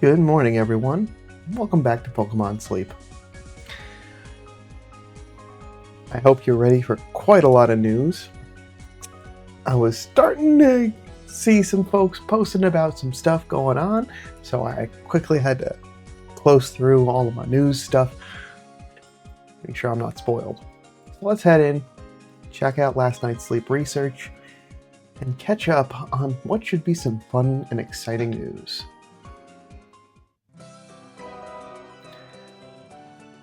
Good morning, everyone. Welcome back to Pokemon Sleep. I hope you're ready for quite a lot of news. I was starting to see some folks posting about some stuff going on, so I quickly had to close through all of my news stuff, make sure I'm not spoiled. So let's head in, check out last night's sleep research, and catch up on what should be some fun and exciting news.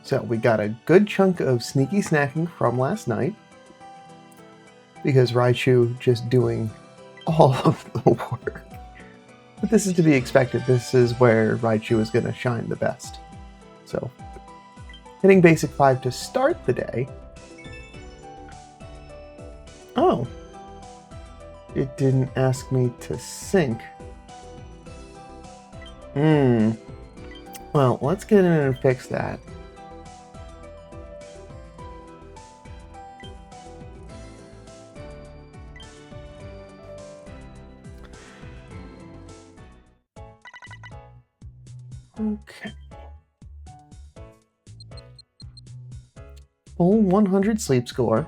So we got a good chunk of sneaky snacking from last night, because Raichu just doing all of the work. But this is to be expected. This is where Raichu is going to shine the best. So, hitting basic 5 to start the day. Oh. It didn't ask me to sync. Well, let's get in and fix that. Okay. Full 100 sleep score.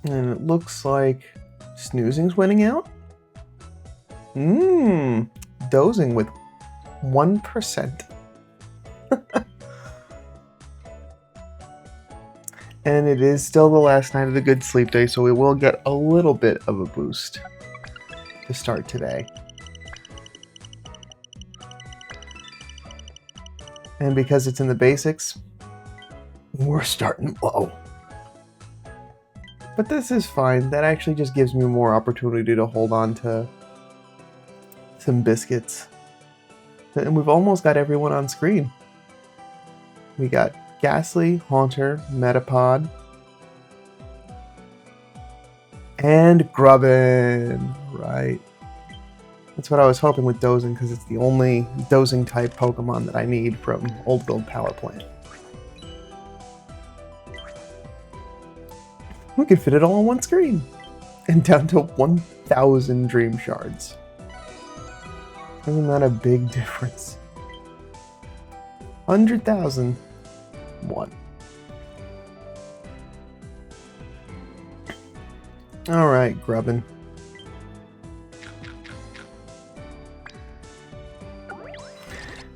And it looks like snoozing's winning out. Dozing with 1%. And it is still the last night of the good sleep day, so we will get a little bit of a boost to start today. And because it's in the basics, we're starting low. But this is fine. That actually just gives me more opportunity to hold on to some biscuits. And we've almost got everyone on screen. We got Ghastly, Haunter, Metapod, and Grubbin. Right. That's what I was hoping with Dozing, because it's the only Dozing type Pokemon that I need from Old World Power Plant. We could fit it all on one screen. And down to 1,000 Dream Shards. Isn't that a big difference? 100,000. 1. Alright, Grubbin.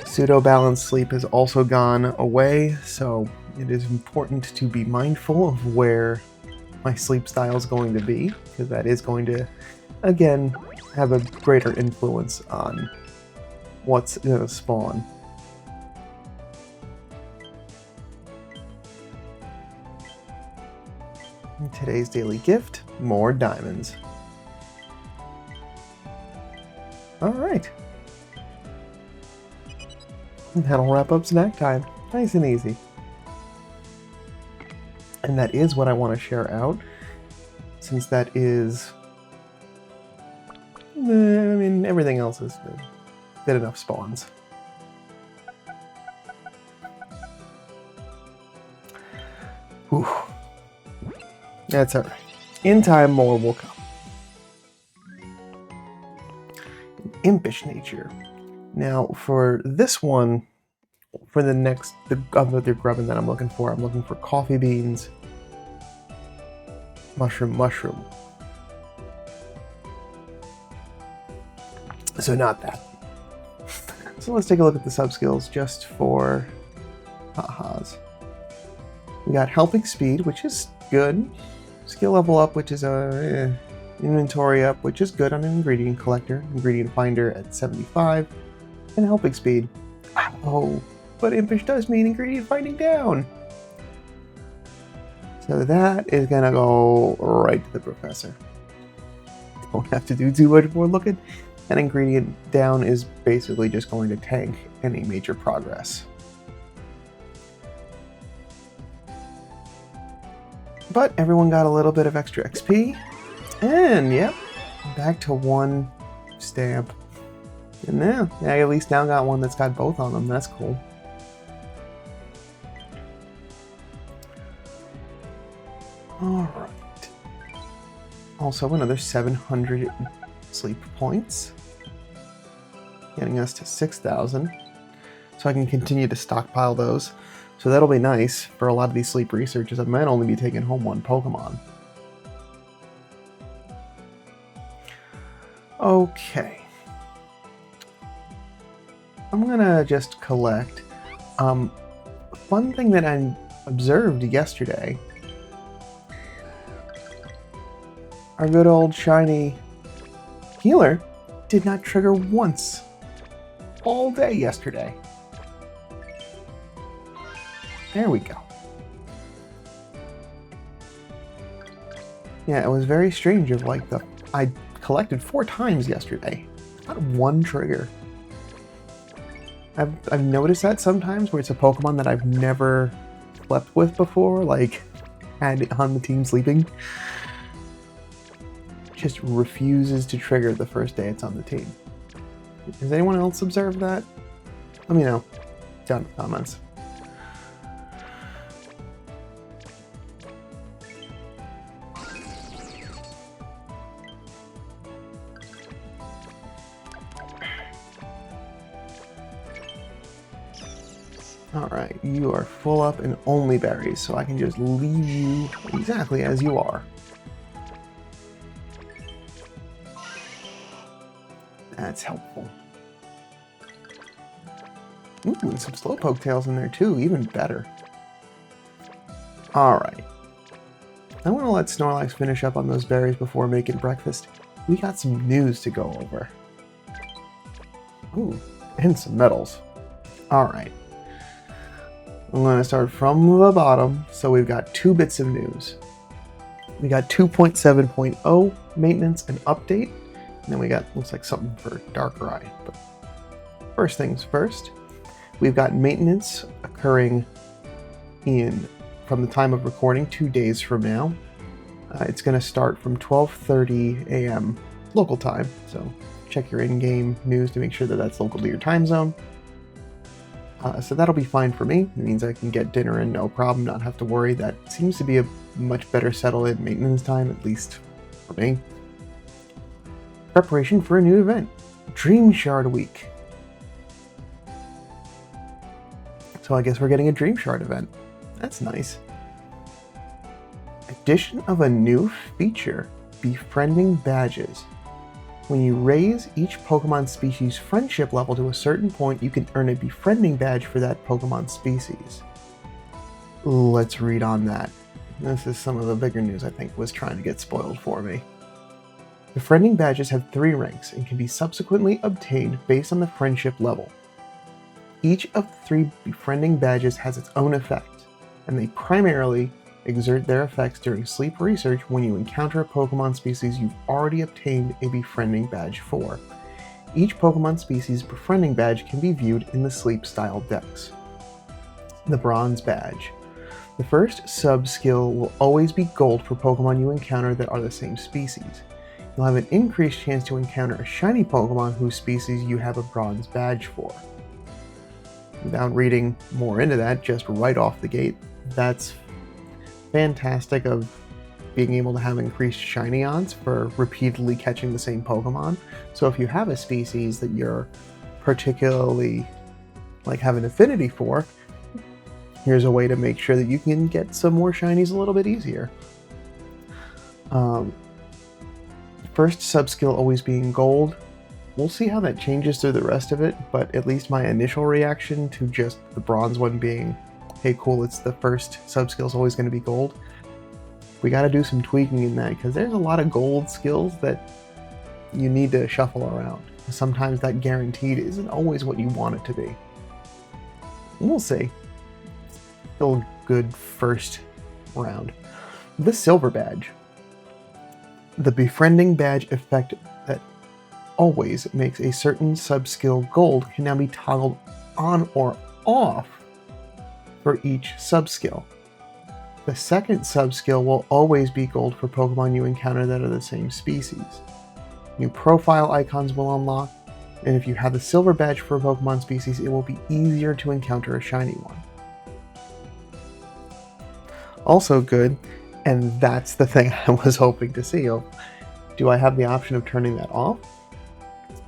Pseudo-balanced sleep has also gone away, so it is important to be mindful of where my sleep style is going to be, because that is going to, again, have a greater influence on what's going to spawn. And today's daily gift, more diamonds. Alright. That'll wrap up snack time. Nice and easy. And that is what I want to share out, since that is... I mean, everything else is good enough spawns. Whew. That's alright. In time, more will come. Impish nature. Now, for this one, for the other Grubbin that I'm looking for coffee beans, mushroom. So not that. So let's take a look at the sub-skills just for ha-has. We got Helping Speed, which is good. Skill level up, which is inventory up, which is good on an ingredient collector. Ingredient finder at 75. And Helping Speed. Oh, but Impish does mean ingredient finding down. So that is gonna go right to the professor. Don't have to do too much more looking. An ingredient down is basically just going to tank any major progress. But everyone got a little bit of extra XP. And yep, back to 1 stamp. And now, I at least now got one that's got both on them. That's cool. Alright. Also another 700 sleep points. getting us to 6,000. So I can continue to stockpile those. So that'll be nice for a lot of these sleep researchers. I might only be taking home one Pokemon. Okay. I'm gonna just collect. Fun thing that I observed yesterday. Our good old shiny healer did not trigger once all day yesterday. There we go. Yeah, it was very strange of like I collected 4 times yesterday. Not one trigger. I've noticed that sometimes where it's a Pokemon that I've never slept with before, like had it on the team sleeping. Just refuses to trigger the first day it's on the team. Has anyone else observed that? Let me know down in the comments. Alright, you are full up in only berries, so I can just leave you exactly as you are. That's helpful. Ooh, and some Slowpoke tails in there too, even better. Alright. I want to let Snorlax finish up on those berries before making breakfast. We got some news to go over. Ooh, and some medals. Alright. I'm going to start from the bottom. So we've got 2 bits of news. We got 2.7.0 maintenance and update. And then we got, looks like something for Darkrai. But first things first, we've got maintenance occurring from the time of recording 2 days from now. It's going to start from 12:30 a.m. local time. So check your in-game news to make sure that that's local to your time zone. So that'll be fine for me. It means I can get dinner in no problem, not have to worry. That seems to be a much better settled-in maintenance time, at least for me. Preparation for a new event, Dream Shard Week. So I guess we're getting a Dream Shard event. That's nice. Addition of a new feature, befriending badges. When you raise each Pokemon species friendship level to a certain point, you can earn a befriending badge for that Pokemon species. Let's read on that. This is some of the bigger news I think was trying to get spoiled for me. Befriending badges have 3 ranks and can be subsequently obtained based on the friendship level. Each of the 3 befriending badges has its own effect, and they primarily exert their effects during sleep research when you encounter a Pokemon species you've already obtained a befriending badge for. Each Pokemon species befriending badge can be viewed in the sleep style decks. The Bronze Badge. The first sub-skill will always be gold for Pokemon you encounter that are the same species. You'll have an increased chance to encounter a shiny Pokemon whose species you have a Bronze Badge for. Without reading more into that, just right off the gate, that's fantastic of being able to have increased shiny odds for repeatedly catching the same Pokemon. So if you have a species that you're particularly have an affinity for, here's a way to make sure that you can get some more shinies a little bit easier. First sub-skill always being gold. We'll see how that changes through the rest of it, but at least my initial reaction to just the bronze one being, hey cool, it's the first sub-skill is always going to be gold. We got to do some tweaking in that, because there's a lot of gold skills that you need to shuffle around. Sometimes that guaranteed isn't always what you want it to be. We'll see. Still good first round. The Silver Badge. The befriending badge effect that always makes a certain sub-skill gold can now be toggled on or off for each sub-skill. The second sub-skill will always be gold for Pokemon you encounter that are the same species. New profile icons will unlock, and if you have the Silver Badge for a Pokemon species, it will be easier to encounter a shiny one. Also good, and that's the thing I was hoping to see. Do I have the option of turning that off?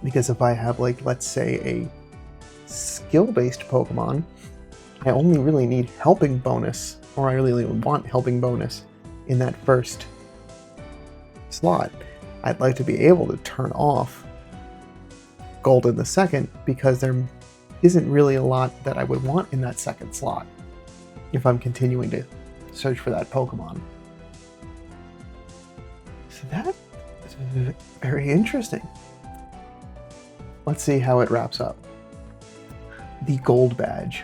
Because if I have, like, let's say a skill-based Pokemon, I only really need helping bonus, or I really want helping bonus in that first slot. I'd like to be able to turn off gold in the second, because there isn't really a lot that I would want in that second slot if I'm continuing to search for that Pokemon. So that is very interesting. Let's see how it wraps up. The Gold Badge.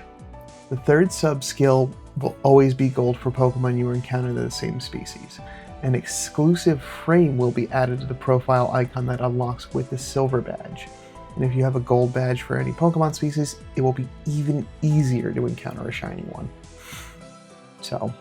The third sub-skill will always be gold for Pokemon you encounter the same species. An exclusive frame will be added to the profile icon that unlocks with the Silver Badge. And if you have a gold badge for any Pokemon species, it will be even easier to encounter a shiny one. So,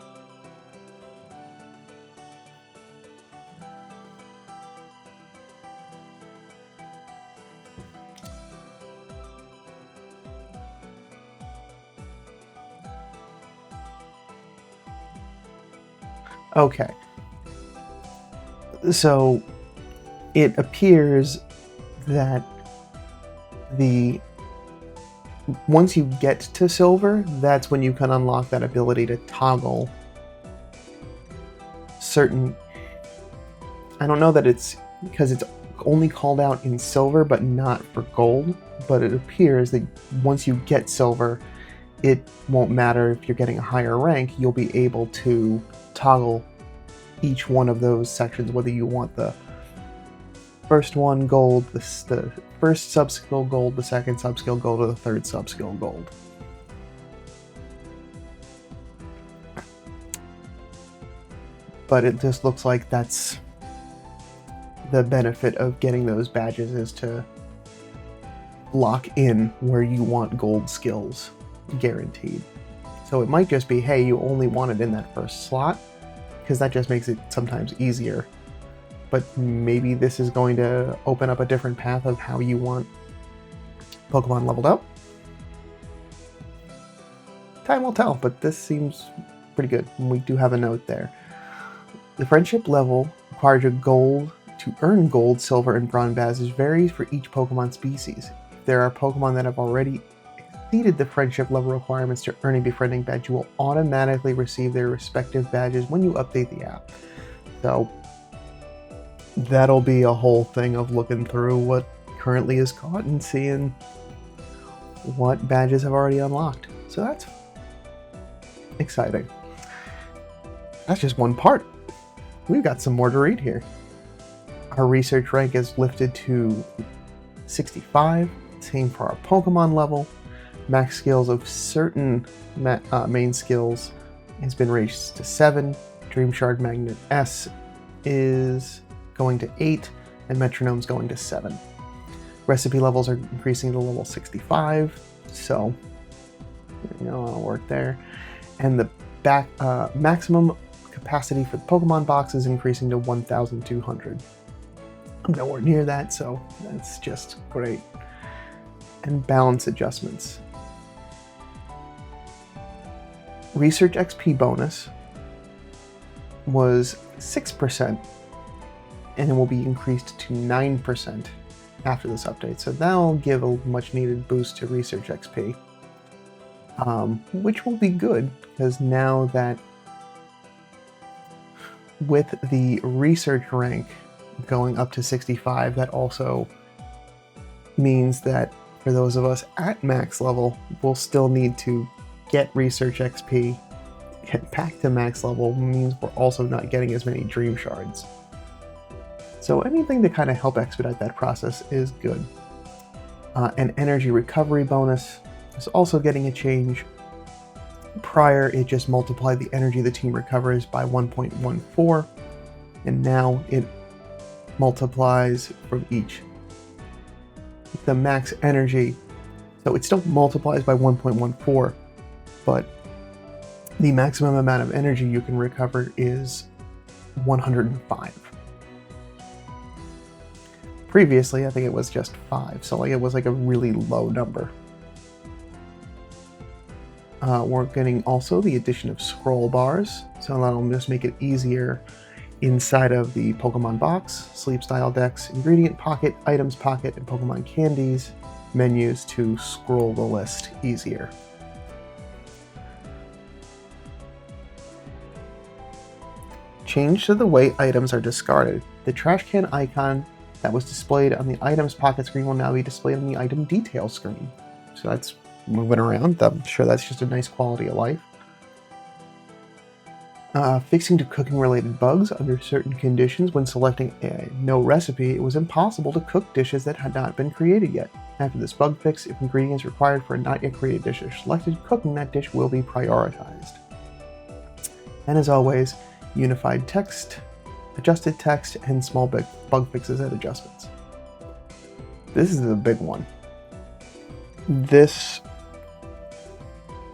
okay. So, it appears that once you get to silver, that's when you can unlock that ability to toggle certain... I don't know that it's because it's only called out in silver but not for gold, but it appears that once you get silver, it won't matter if you're getting a higher rank, you'll be able to toggle each one of those sections, whether you want the first one gold, the first sub-skill gold, the second sub-skill gold, or the third sub-skill gold. But it just looks like that's the benefit of getting those badges, is to lock in where you want gold skills guaranteed. So it might just be, hey, you only want it in that first slot, because that just makes it sometimes easier. But maybe this is going to open up a different path of how you want Pokemon leveled up. Time will tell, but this seems pretty good. We do have a note there. The friendship level required to earn gold, silver, and bronze badges varies for each Pokemon species. If there are Pokemon that have already exceeded the friendship level requirements to earn a befriending badge, you will automatically receive their respective badges when you update the app. So that'll be a whole thing of looking through what currently is caught and seeing what badges have already unlocked. So that's exciting. That's just one part. We've got some more to read here. Our research rank is lifted to 65. Same for our Pokemon level. Max skills of certain main skills has been raised to 7. Dream Shard Magnet S is going to 8, and Metronome's going to 7. Recipe levels are increasing to level 65, so it'll work there. And the maximum capacity for the Pokemon box is increasing to 1,200. I'm nowhere near that, so that's just great. And balance adjustments. Research XP bonus was 6%, and it will be increased to 9% after this update. So that'll give a much needed boost to Research XP, which will be good, because now that with the Research rank going up to 65, that also means that for those of us at max level, we'll still need to get Research XP. Get back to max level means we're also not getting as many Dream Shards. So anything to kind of help expedite that process is good. An energy recovery bonus is also getting a change. Prior, it just multiplied the energy the team recovers by 1.14, and now it multiplies from each. The max energy, so it still multiplies by 1.14, but the maximum amount of energy you can recover is 105. Previously, I think it was just 5, so it was like a really low number. We're getting also the addition of scroll bars, so that'll just make it easier inside of the Pokemon box, sleep style decks, ingredient pocket, items pocket, and Pokemon candies menus to scroll the list easier. Change to the way items are discarded. The trash can icon that was displayed on the items pocket screen will now be displayed on the item detail screen. So that's moving around. I'm sure that's just a nice quality of life. Fixing to cooking related bugs. Under certain conditions, when selecting a no recipe, it was impossible to cook dishes that had not been created yet. After this bug fix, if ingredients required for a not yet created dish are selected, cooking that dish will be prioritized. And as always, unified text, adjusted text, and small bug fixes and adjustments. This is a big one. This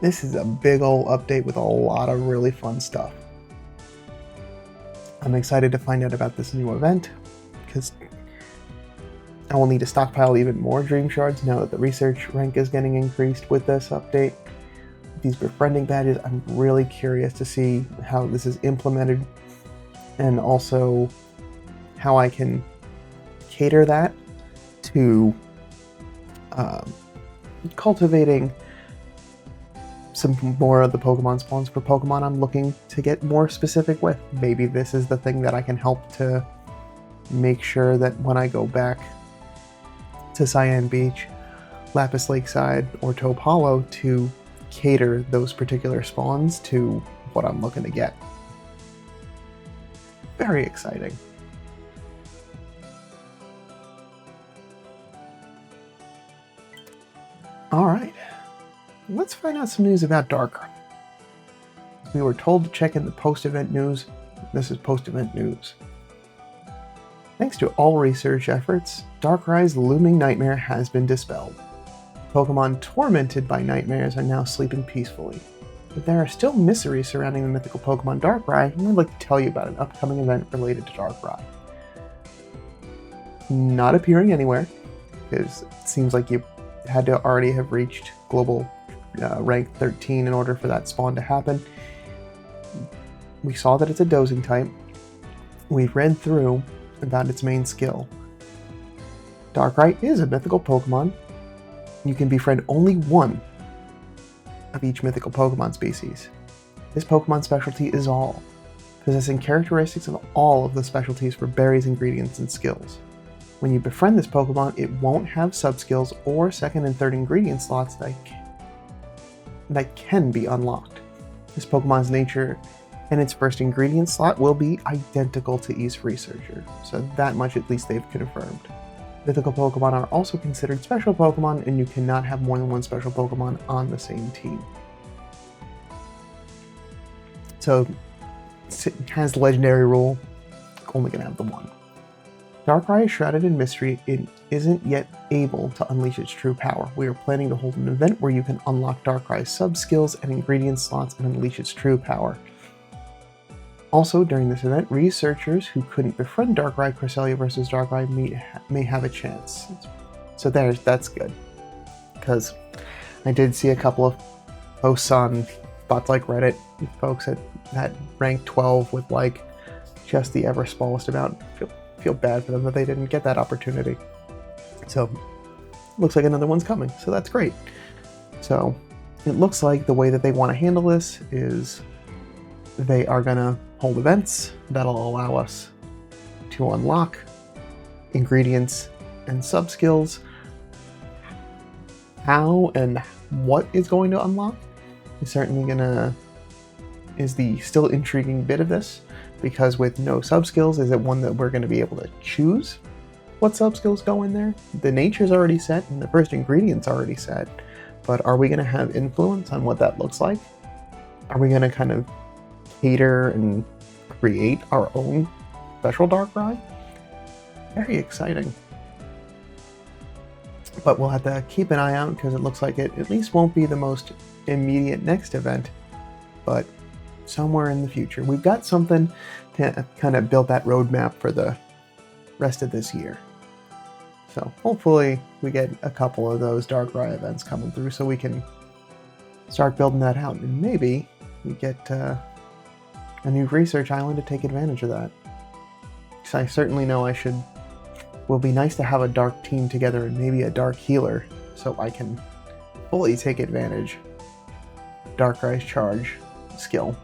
is a big old update with a lot of really fun stuff. I'm excited to find out about this new event, because I will need to stockpile even more Dream Shards now that the research rank is getting increased with this update. These befriending badges, I'm really curious to see how this is implemented, and also how I can cater that to cultivating some more of the Pokemon spawns for Pokemon I'm looking to get more specific with. Maybe this is the thing that I can help to make sure that when I go back to Cyan Beach, Lapis Lakeside, or Taupe Hollow to cater those particular spawns to what I'm looking to get. Very exciting. Alright, let's find out some news about Darkrai. We were told to check in the post-event news. This is post-event news. Thanks to all research efforts, Darkrai's looming nightmare has been dispelled. Pokemon tormented by nightmares are now sleeping peacefully. But there are still mysteries surrounding the mythical Pokemon Darkrai, and I'd like to tell you about an upcoming event related to Darkrai. Not appearing anywhere, because it seems like you had to already have reached global rank 13 in order for that spawn to happen. We saw that it's a dozing type. We've read through about its main skill. Darkrai is a mythical Pokemon. You can befriend only one of each mythical Pokemon species. This Pokemon specialty is all, possessing characteristics of all of the specialties for berries, ingredients, and skills. When you befriend this Pokemon, it won't have sub-skills or second and third ingredient slots that can be unlocked. This Pokemon's nature and its first ingredient slot will be identical to each researcher, so that much at least they've confirmed. Mythical Pokemon are also considered special Pokemon, and you cannot have more than one special Pokemon on the same team. So, it has legendary rule, only gonna have the one. Darkrai is shrouded in mystery and isn't yet able to unleash its true power. We are planning to hold an event where you can unlock Darkrai's sub-skills and ingredient slots and unleash its true power. Also, during this event, researchers who couldn't befriend Darkrai Cresselia versus Darkrai may have a chance. So that's good. Because I did see a couple of posts on spots like Reddit, folks at rank 12 with like just the ever smallest amount. Feel bad for them that they didn't get that opportunity. So, looks like another one's coming, so that's great. So, it looks like the way that they want to handle this is they are gonna hold events that'll allow us to unlock ingredients and sub-skills. How and what is going to unlock is certainly is the still intriguing bit of this, because with no sub-skills, is it one that we're going to be able to choose what sub-skills go in there? The nature's already set and the first ingredient's already set, but are we going to have influence on what that looks like? Are we going to kind of cater and create our own special Darkrai? Very exciting. But we'll have to keep an eye out, because it looks like it at least won't be the most immediate next event, but somewhere in the future. We've got something to kind of build that roadmap for the rest of this year. So hopefully we get a couple of those Darkrai events coming through so we can start building that out, and maybe we get a new research island to take advantage of that. because I certainly know will be nice to have a dark team together and maybe a dark healer so I can fully take advantage of Darkrai's charge skill.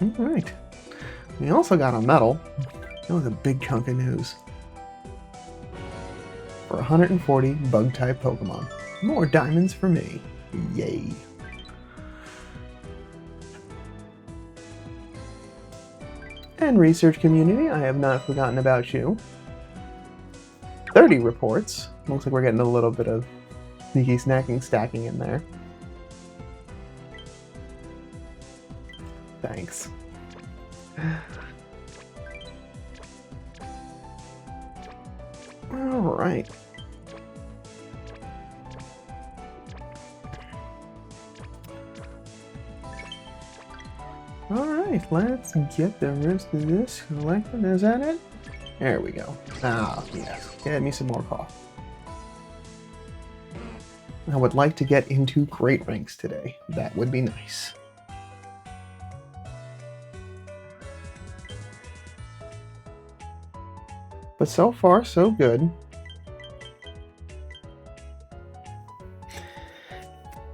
Alright. We also got a medal. That was a big chunk of news. For 140 bug-type Pokemon. More diamonds for me. Yay. And research community, I have not forgotten about you. 30 reports. Looks like we're getting a little bit of sneaky snacking stacking in there. Thanks. Alright. Alright, let's get the rest of this collected. Is that it? There we go. Ah, yes. Get me some more coffee. I would like to get into great ranks today. That would be nice. But so far, so good.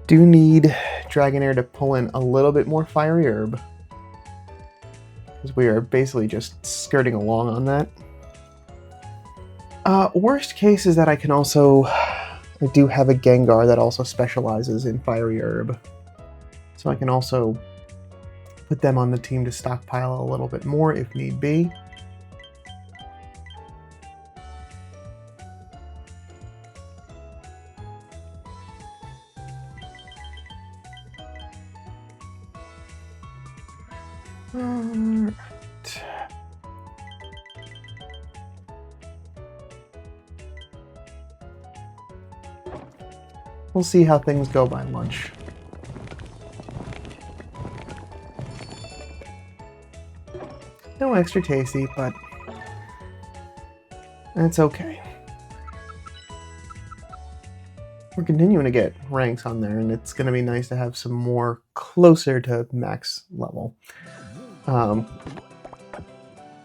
Do need Dragonair to pull in a little bit more Fiery Herb, because we are basically just skirting along on that. Worst case is that I do have a Gengar that also specializes in Fiery Herb. So I can also put them on the team to stockpile a little bit more if need be. Alright. We'll see how things go by lunch. No extra tasty, but that's okay. We're continuing to get ranks on there, and it's going to be nice to have some more closer to max level.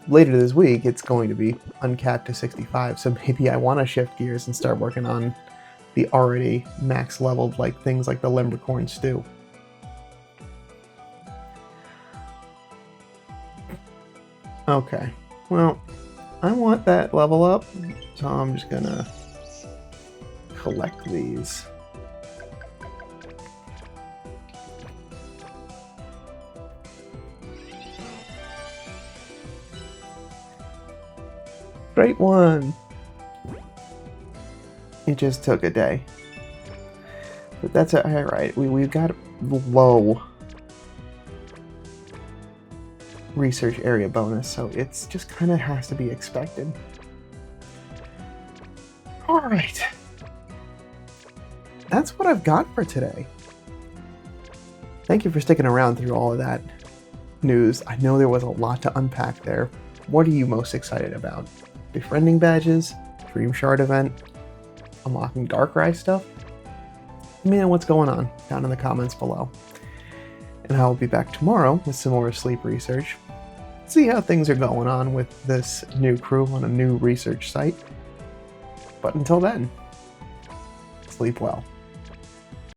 Later this week, it's going to be uncapped to 65, so maybe I want to shift gears and start working on the already max leveled things like the Limbercorn Stew. Okay, well, I want that level up, so I'm just gonna collect these. Great one! It just took a day. But that's alright. We've got low research area bonus, so it's just kind of has to be expected. Alright. That's what I've got for today. Thank you for sticking around through all of that news. I know there was a lot to unpack there. What are you most excited about? Befriending badges? Dream Shard event? Unlocking Darkrai stuff? Let me know what's going on down in the comments below. And I will be back tomorrow with some more sleep research. See how things are going on with this new crew on a new research site. But until then, sleep well.